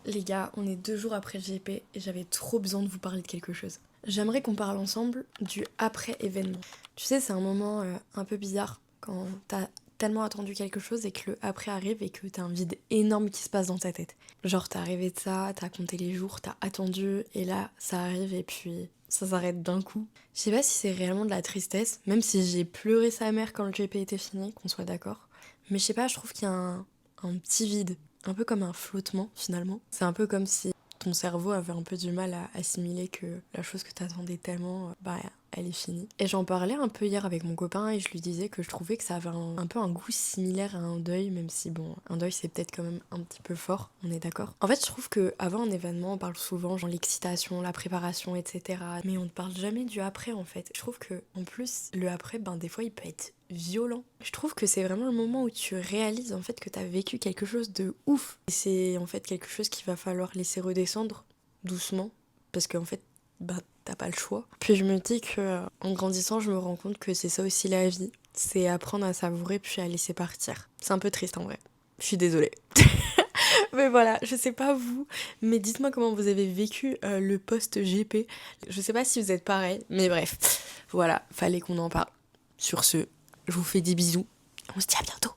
Les gars, on est 2 jours après le GP et j'avais trop besoin de vous parler de quelque chose. J'aimerais qu'on parle ensemble du après-événement. Tu sais, c'est un moment un peu bizarre quand t'as tellement attendu quelque chose et que le après arrive et que t'as un vide énorme qui se passe dans ta tête. Genre t'as rêvé de ça, t'as compté les jours, t'as attendu et là ça arrive et puis ça s'arrête d'un coup. Je sais pas si c'est réellement de la tristesse, même si j'ai pleuré sa mère quand le GP était fini, qu'on soit d'accord. Mais je sais pas, je trouve qu'il y a un petit vide, un peu comme un flottement finalement. C'est un peu comme si ton cerveau avait un peu du mal à assimiler que la chose que t'attendais tellement, bah elle est finie. Et j'en parlais un peu hier avec mon copain et je lui disais que je trouvais que ça avait un peu un goût similaire à un deuil, même si bon, un deuil c'est peut-être quand même un petit peu fort, on est d'accord. En fait, je trouve que avant un événement, on parle souvent genre l'excitation, la préparation, etc. Mais on ne parle jamais du après en fait. Je trouve que en plus, le après, ben des fois il peut être violent. Je trouve que c'est vraiment le moment où tu réalises en fait que t'as vécu quelque chose de ouf. Et c'est en fait quelque chose qu'il va falloir laisser redescendre doucement parce qu'en fait, bah t'as pas le choix. Puis je me dis que en grandissant, je me rends compte que c'est ça aussi la vie. C'est apprendre à savourer puis à laisser partir. C'est un peu triste en vrai. Je suis désolée. Mais voilà, je sais pas vous, mais dites-moi comment vous avez vécu le post-GP. Je sais pas si vous êtes pareil, mais bref. Voilà, fallait qu'on en parle. Sur ce, je vous fais des bisous. On se dit à bientôt.